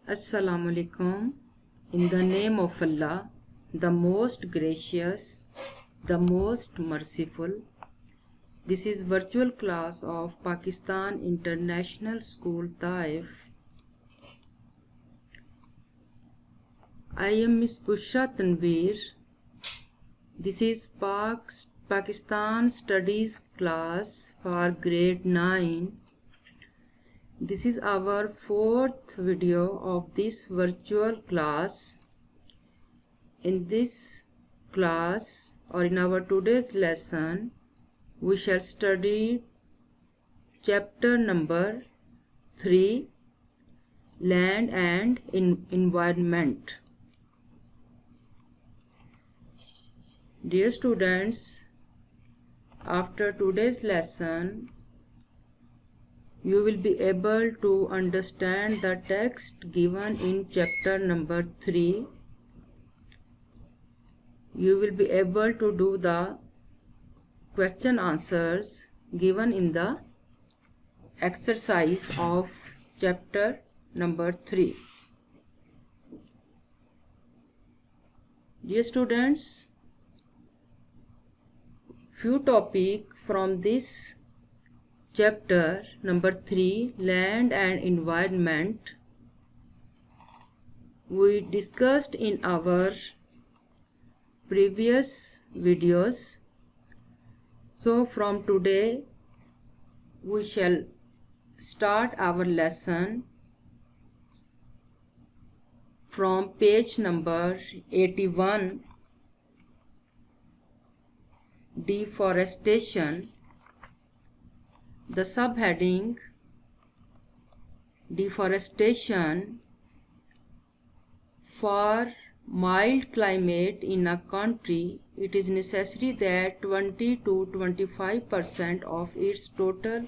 Assalamu alaikum. In the name of Allah, the most gracious, the most merciful. This is virtual class of Pakistan International School Taif. I am Miss Bushra Tanveer. This is Pakistan Studies class for grade 9. This is our fourth video of this virtual class. In this class or in our today's lesson, we shall study chapter number 3, Land and Environment. Dear students, after today's lesson, you will be able to understand the text given in chapter number 3. You will be able to do the question answers given in the exercise of chapter number 3. Dear students, few topics from this chapter number 3, Land and Environment, we discussed in our previous videos. So from today we shall start our lesson from page number 81, Deforestation. The subheading: Deforestation. For mild climate in a country, it is necessary that 20 to 25% of its total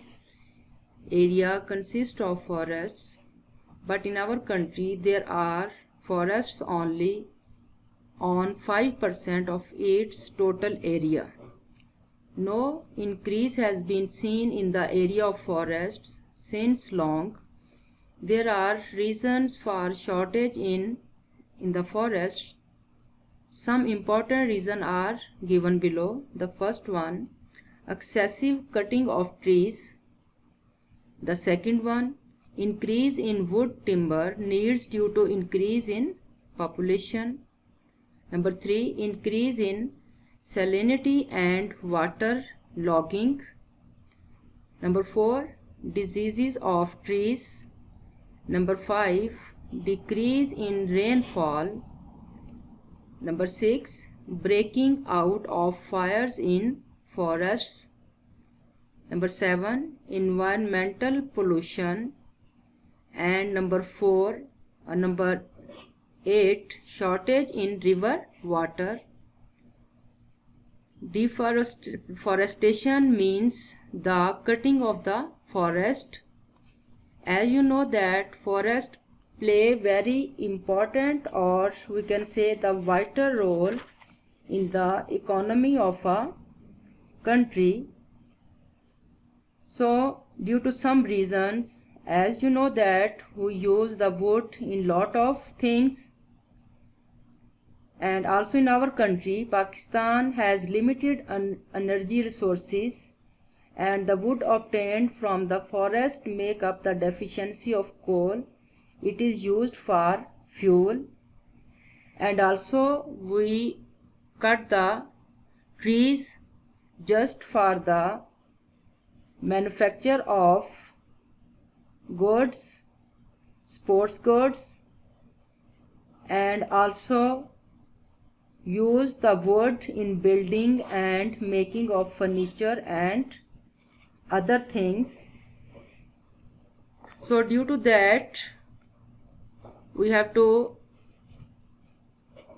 area consists of forests, but in our country there are forests only on 5% of its total area. No increase has been seen in the area of forests since long. There are reasons for shortage in the forest. Some important reasons are given below. The first one, excessive cutting of trees. The second one, increase in wood timber needs due to increase in population. Number 3, increase in salinity and water logging. Number 4, diseases of trees. Number 5, decrease in rainfall. Number 6, breaking out of fires in forests. Number 7, environmental pollution. And number 8, shortage in river water. Deforestation means the cutting of the forest. As you know that forests play very important, or we can say the vital role in the economy of a country. So due to some reasons, as you know that we use the wood in lot of things, and also in our country Pakistan has limited energy resources, and the wood obtained from the forest make up the deficiency of coal. It is used for fuel, and also we cut the trees just for the manufacture of goods, sports goods, and also use the wood in building and making of furniture and other things. So due to that, we have to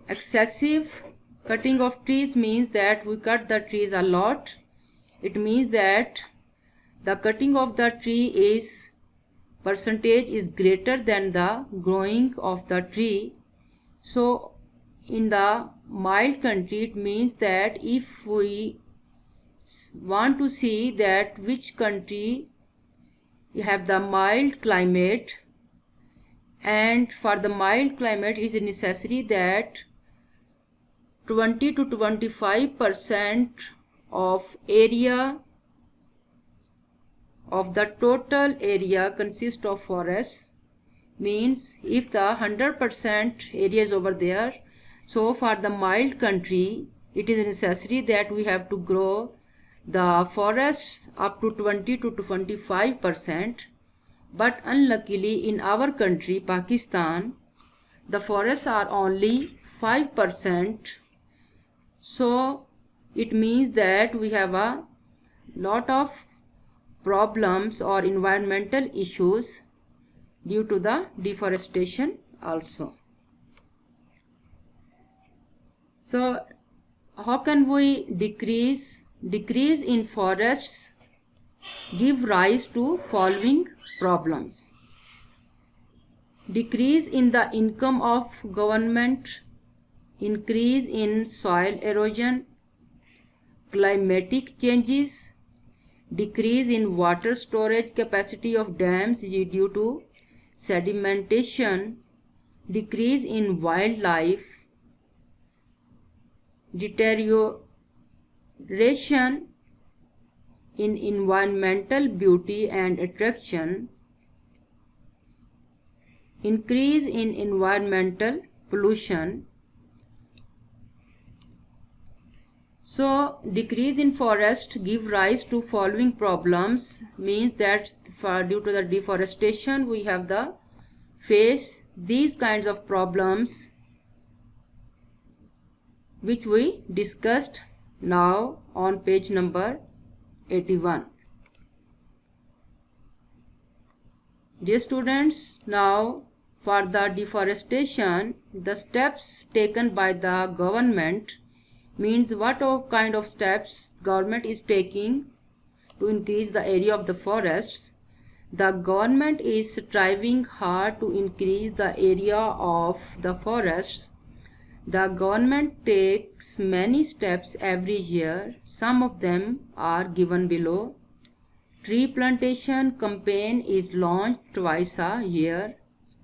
excessive cutting of trees means that we cut the trees a lot. It means that the cutting of the tree is percentage is greater than the growing of the tree. So in the mild country, it means that if we want to see that which country have the mild climate, And for the mild climate, it is necessary that 20 to 25% of area of the total area consists of forests. Means if the 100% area is over there, so for the mild country it is necessary that we have to grow the forests up to 20 to 25%. But unluckily in our country, Pakistan, the forests are only 5%. So it means that we have a lot of problems or environmental issues due to the deforestation also. So how can we decrease in forests give rise to following problems: decrease in the income of government, increase in soil erosion, climatic changes, decrease in water storage capacity of dams due to sedimentation, decrease in wildlife, deterioration in environmental beauty and attraction, increase in environmental pollution. So decrease in forest give rise to following problems, means that due to the deforestation we have the face these kinds of problems which we discussed now on page number 81. Dear students, now for the deforestation, the steps taken by the government, means what kind of steps government is taking to increase the area of the forests. The government is striving hard to increase the area of the forests. The government takes many steps every year. Some of them are given below. Tree plantation campaign is launched twice a year.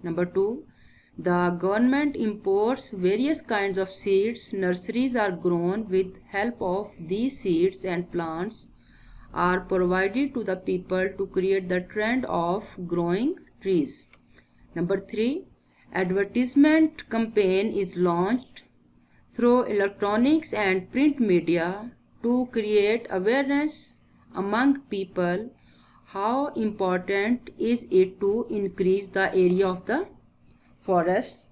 Number 2, the government imports various kinds of seeds. Nurseries are grown with help of these seeds, and plants are provided to the people to create the trend of growing trees. Number 3, advertisement campaign is launched through electronics and print media to create awareness among people how important is it to increase the area of the forests.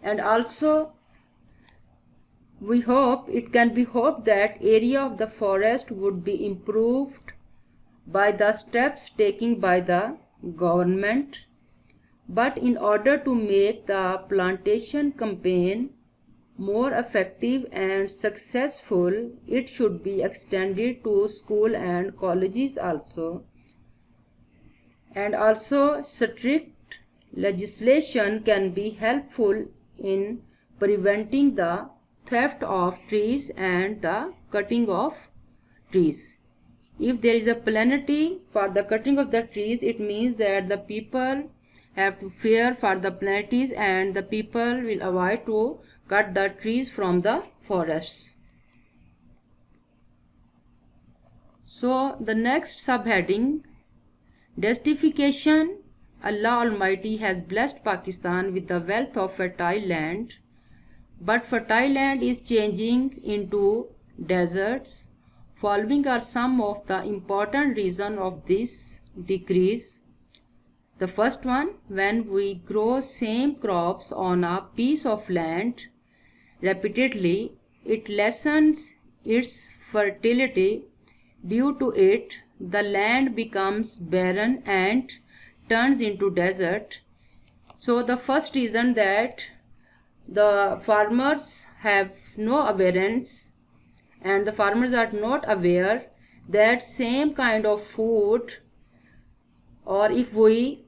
And also we hope, it can be hoped that area of the forest would be improved by the steps taken by the government. But in order to make the plantation campaign more effective and successful, it should be extended to school and colleges also. And also strict legislation can be helpful in preventing the theft of trees and the cutting of trees. If there is a penalty for the cutting of the trees, it means that the people have to fear for the penalties and the people will avoid to cut the trees from the forests. So the next subheading, desertification. Allah Almighty has blessed Pakistan with the wealth of fertile land, but fertile land is changing into deserts. Following are some of the important reasons of this decrease. The first one, when we grow same crops on a piece of land repeatedly, it lessens its fertility. Due to it, the land becomes barren and turns into desert. So the first reason that the farmers have no awareness and the farmers are not aware that same kind of food, or if we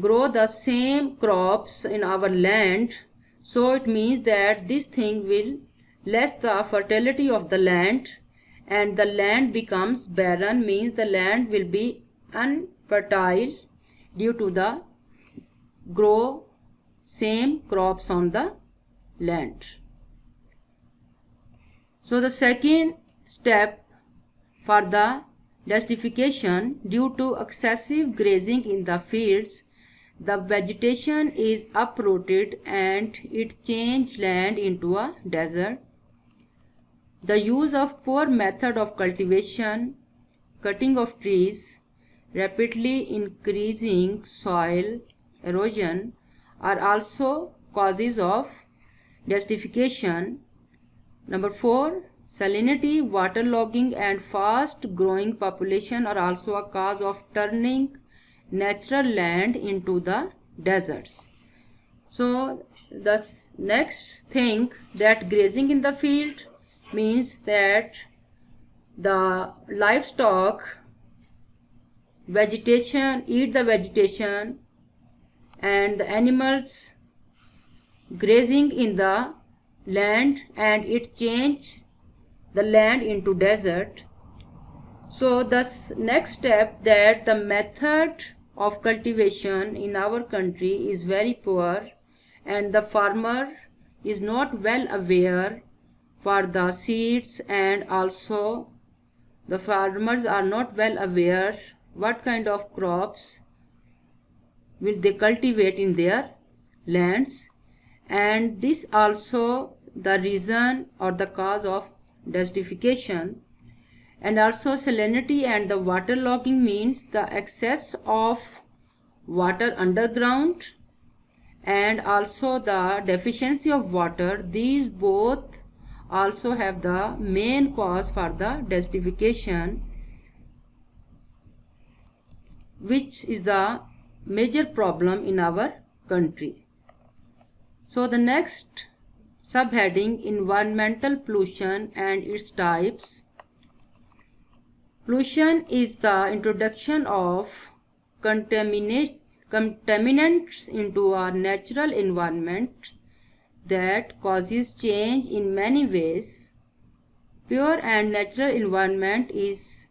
grow the same crops in our land, so it means that this thing will less the fertility of the land and the land becomes barren, means the land will be unfertile due to grow same crops on the land. So the second step for the desertification, due to excessive grazing in the fields, the vegetation is uprooted and it changes land into a desert. The use of poor method of cultivation, cutting of trees, rapidly increasing soil erosion are also causes of desertification. Number 4, salinity, waterlogging and fast growing population are also a cause of turning natural land into the deserts. So the next thing, that grazing in the field means that the livestock vegetation eat the vegetation, and the animals grazing in the land and it change the land into desert. So the next step, that the method of cultivation in our country is very poor and the farmer is not well aware for the seeds, and also the farmers are not well aware what kind of crops will they cultivate in their lands, and this also the reason or the cause of desertification. And also salinity and the waterlogging means the excess of water underground and also the deficiency of water. These both also have the main cause for the desertification, which is a major problem in our country. So the next subheading, environmental pollution and its types. Pollution is the introduction of contaminants into our natural environment that causes change in many ways. Pure and natural environment is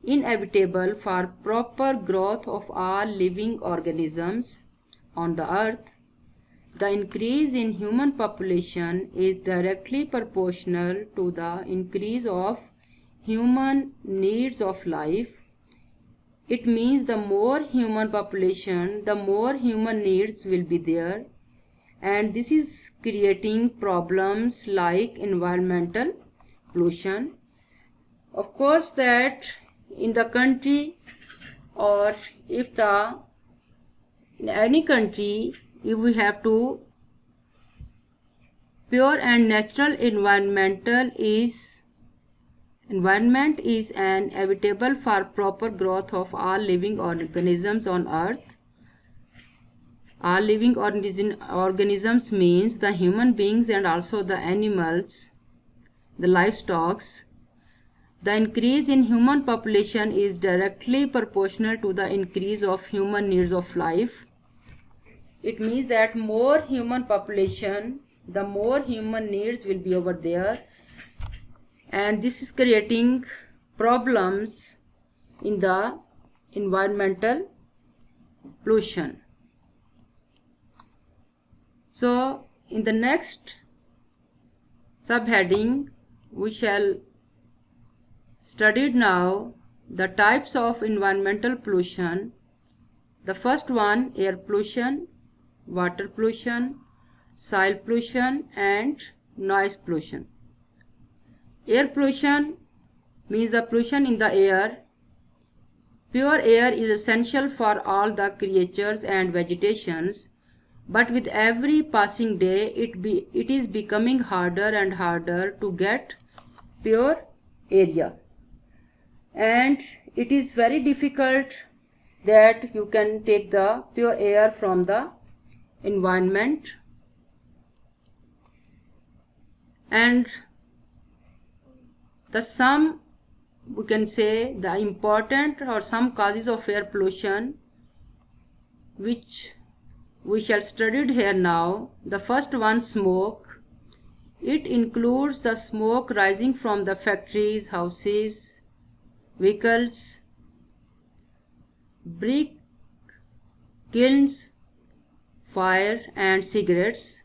inevitable for proper growth of all living organisms on the earth. The increase in human population is directly proportional to the increase of human needs of life. It means the more human population, the more human needs will be there, and this is creating problems like environmental pollution. Of course, that in the country, or if the in any country, if we have to pure and natural environment is an inevitable for proper growth of all living organisms on earth. All living organisms means the human beings and also the animals, the livestock. The increase in human population is directly proportional to the increase of human needs of life. It means that more human population, the more human needs will be over there, and this is creating problems in the environmental pollution. So in the next subheading, we shall study now the types of environmental pollution. The first one, air pollution, water pollution, soil pollution and noise pollution. Air pollution means the pollution in the air. Pure air is essential for all the creatures and vegetations, but with every passing day it is becoming harder and harder to get pure air, and it is very difficult that you can take the pure air from the environment. And we can say the important or some causes of air pollution which we shall study here now. The first one, smoke. It includes the smoke rising from the factories, houses, vehicles, brick kilns, fire and cigarettes.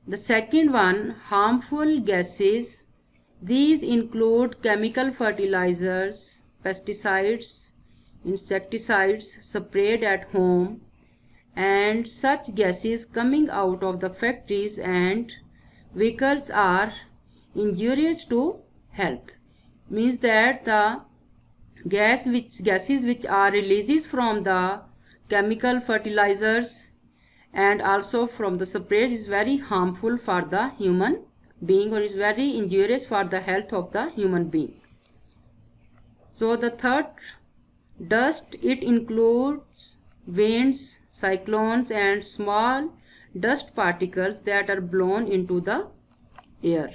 The second one, harmful gases. These include chemical fertilizers, pesticides, insecticides sprayed at home, and such gases coming out of the factories and vehicles are injurious to health. Means that the gases which are releases from the chemical fertilizers and also from the sprays is very harmful for the human being, or is very injurious for the health of the human being. So the third, dust, it includes winds, cyclones and small dust particles that are blown into the air.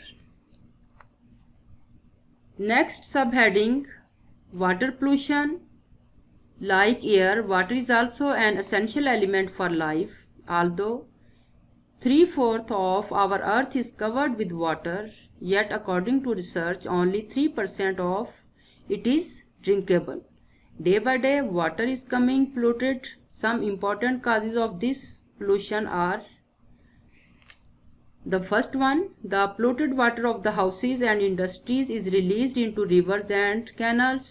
Next subheading, water pollution. Like air, water is also an essential element for life. Although 3/4 of our earth is covered with water, yet according to research only 3% of it is drinkable. Day by day water is becoming polluted. Some important causes of this pollution are: the first one, the polluted water of the houses and industries is released into rivers and canals.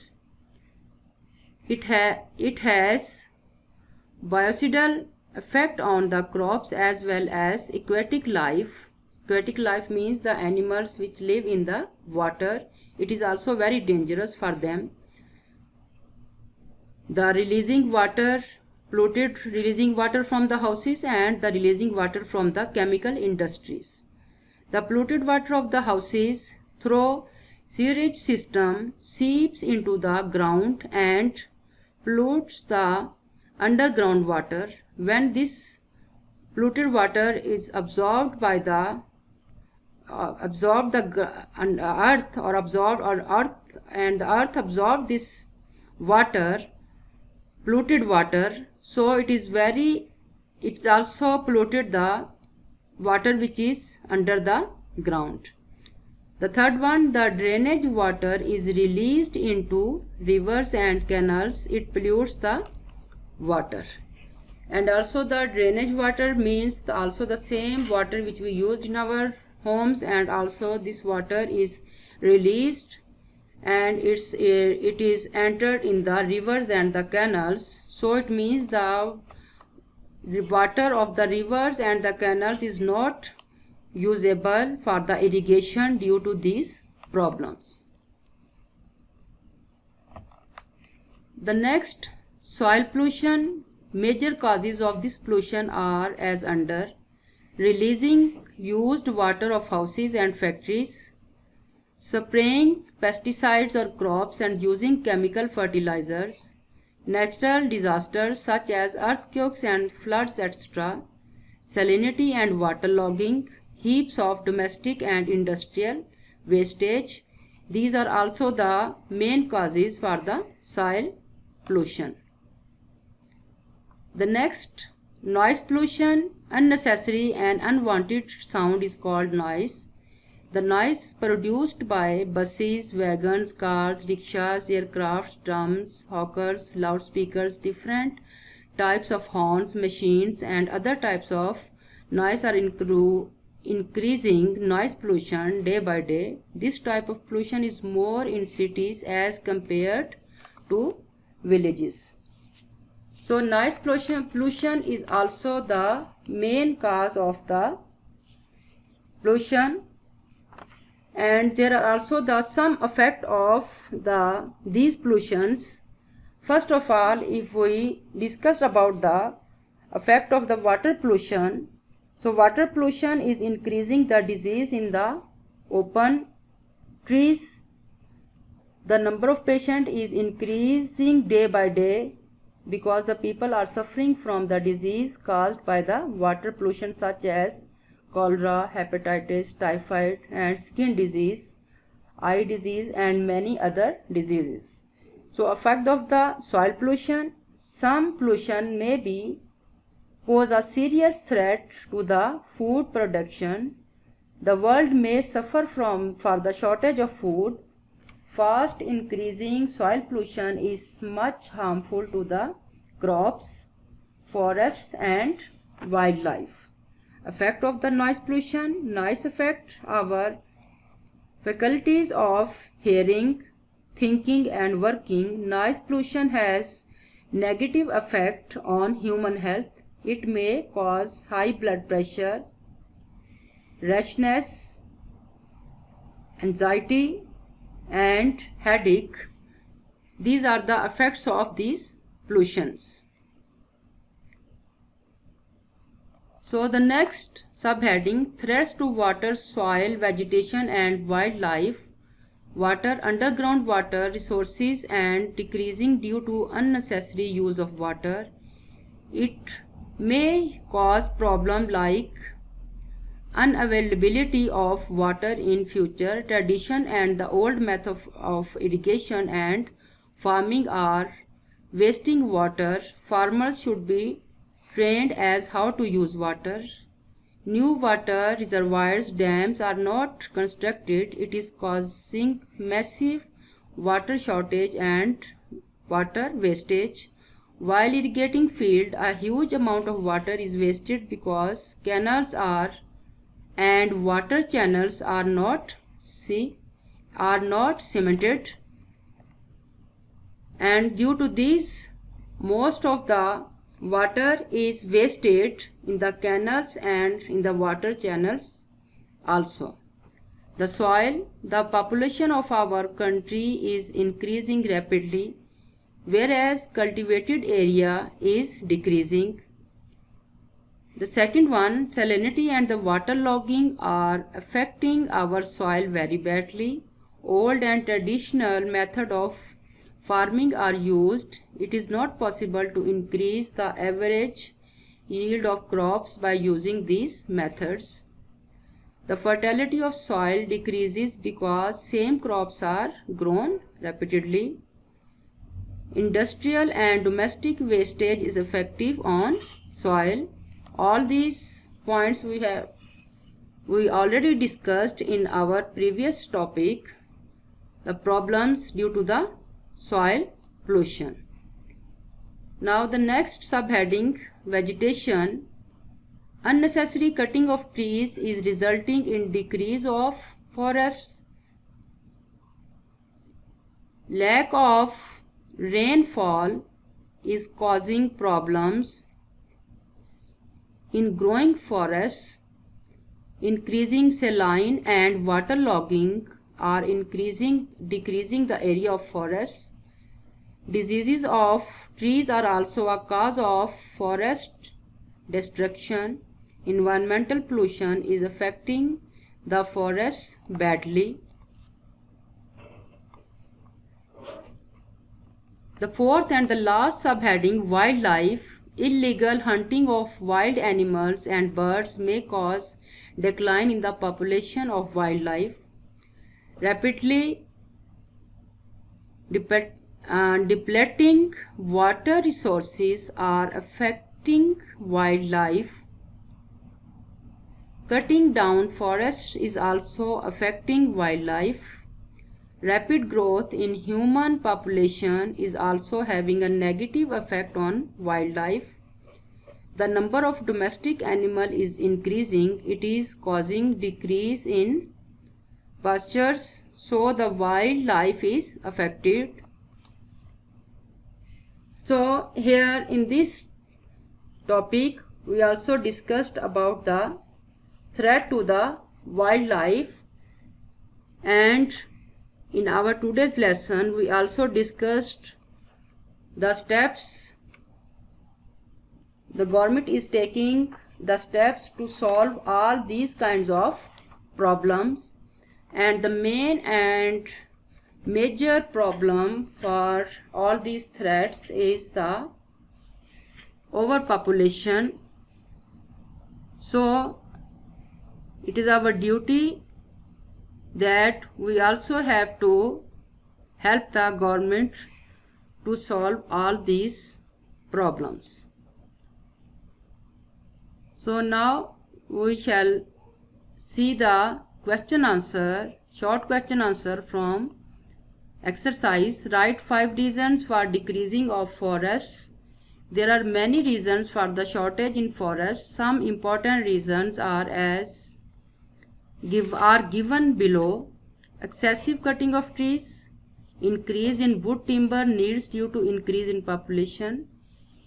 It has biocidal effect on the crops as well as aquatic life. Aquatic life means the animals which live in the water. It is also very dangerous for them. The releasing water, polluted releasing water from the houses and the releasing water from the chemical industries. The polluted water of the houses through sewage system seeps into the ground and pollutes the underground water. When this polluted water is absorbed by the earth and the earth absorbs this water, polluted water, so it's also polluted the water which is under the ground. The third one, the drainage water is released into rivers and canals. It pollutes the water. And also the drainage water means also the same water which we use in our homes, and also this water is released and it is entered in the rivers and the canals. So it means the water of the rivers and the canals is not usable for the irrigation due to these problems. The next, soil pollution. Major causes of this pollution are as under: releasing used water of houses and factories, spraying pesticides or crops and using chemical fertilizers, natural disasters such as earthquakes and floods, etc., salinity and waterlogging, heaps of domestic and industrial wastage. These are also the main causes for the soil pollution. The next, noise pollution. Unnecessary and unwanted sound is called noise. The noise produced by buses, wagons, cars, rickshaws, aircrafts, drums, hawkers, loudspeakers, different types of horns, machines and other types of noise are increasing noise pollution day by day. This type of pollution is more in cities as compared to villages. So noise pollution is also the main cause of the pollution, and there are also some effect of these pollutions. First of all, if we discuss about the effect of the water pollution, so water pollution is increasing the disease in the open trees. The number of patients is increasing day by day because the people are suffering from the disease caused by the water pollution such as cholera, hepatitis, typhoid and skin disease, eye disease and many other diseases. So effect of the soil pollution, some pollution may pose a serious threat to the food production. The world may suffer for the shortage of food. Fast increasing soil pollution is much harmful to the crops, forests and wildlife. Effect of the noise pollution. Noise affect our faculties of hearing, thinking and working. Noise pollution has negative effect on human health. It may cause high blood pressure, rashness, anxiety and headache. These are the effects of these pollutions. So the next subheading, threats to water, soil, vegetation and wildlife. Water, underground water resources and decreasing due to unnecessary use of water. It may cause problems like unavailability of water in future. Tradition and the old method of irrigation and farming are wasting water. Farmers should be trained as how to use water. New water reservoirs, dams are not constructed. It is causing massive water shortage and water wastage. While irrigating field, a huge amount of water is wasted because canals are and water channels are not cemented, and due to this most of the water is wasted in the canals and in the water channels also. The soil, the population of our country is increasing rapidly, whereas cultivated area is decreasing. The second one, salinity and the waterlogging are affecting our soil very badly. Old and traditional method of farming are used. It is not possible to increase the average yield of crops by using these methods. The fertility of soil decreases because same crops are grown repeatedly. Industrial and domestic wastage is effective on soil. All these points we already discussed in our previous topic, the problems due to the soil pollution. Now the next subheading, vegetation. Unnecessary cutting of trees is resulting in decrease of forests. Lack of rainfall is causing problems in growing forests. Increasing saline and waterlogging are decreasing the area of forests. Diseases of trees are also a cause of forest destruction. Environmental pollution is affecting the forests badly. The fourth and the last subheading, wildlife. Illegal hunting of wild animals and birds may cause decline in the population of wildlife. Rapidly depleting water resources are affecting wildlife. Cutting down forests is also affecting wildlife. Rapid growth in human population is also having a negative effect on wildlife. The number of domestic animals is increasing. It is causing decrease in pastures, so the wildlife is affected. So here in this topic we also discussed about the threat to the wildlife, and in our today's lesson we also discussed the steps the government is taking, the steps to solve all these kinds of problems, and the main and major problem for all these threats is the overpopulation. So it is our duty that we also have to help the government to solve all these problems. So now we shall see the question answer, short question answer from exercise. Write 5 reasons for decreasing of forests. There are many reasons for the shortage in forests. Some important reasons are given below. Excessive cutting of trees, increase in wood timber needs due to increase in population,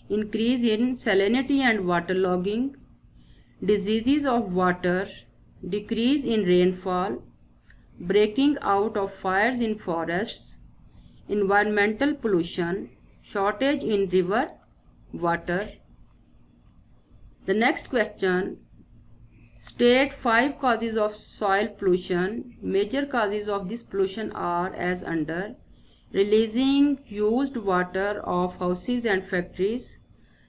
increase in salinity and waterlogging, diseases of water, decrease in rainfall, breaking out of fires in forests, environmental pollution, shortage in river water. The next question, state 5 causes of soil pollution. Major causes of this pollution are as under: releasing used water of houses and factories,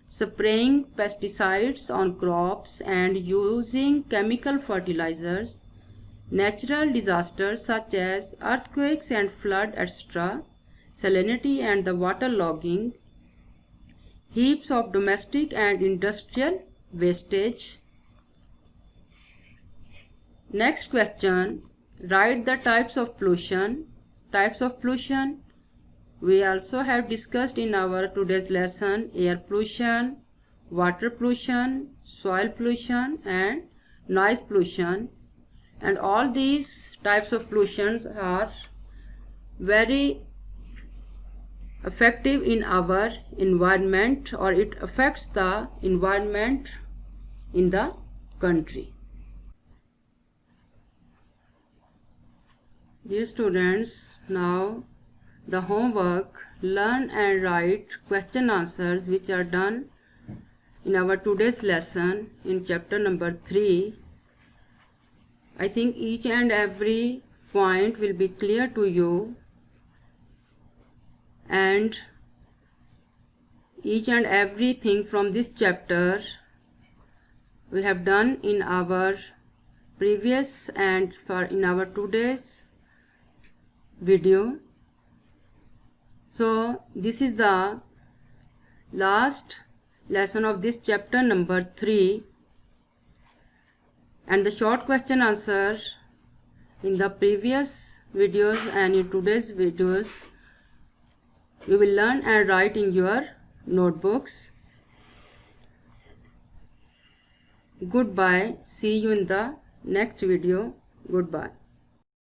spraying pesticides on crops and using chemical fertilizers, natural disasters such as earthquakes and flood, etc., salinity and the water logging, heaps of domestic and industrial wastage. Next question, write the types of pollution. Types of pollution we also have discussed in our today's lesson: air pollution, water pollution, soil pollution and noise pollution. And all these types of pollutions are very effective in our environment, or it affects the environment in the country. Dear students, now the homework, learn and write question answers which are done in our today's lesson in chapter number 3. I think each and every point will be clear to you, and each and everything from this chapter we have done in our previous and in our today's video. So this is the last lesson of this chapter number 3, and the short question answer in the previous videos and in today's videos you will learn and write in your notebooks. Goodbye. See you in the next video. Goodbye.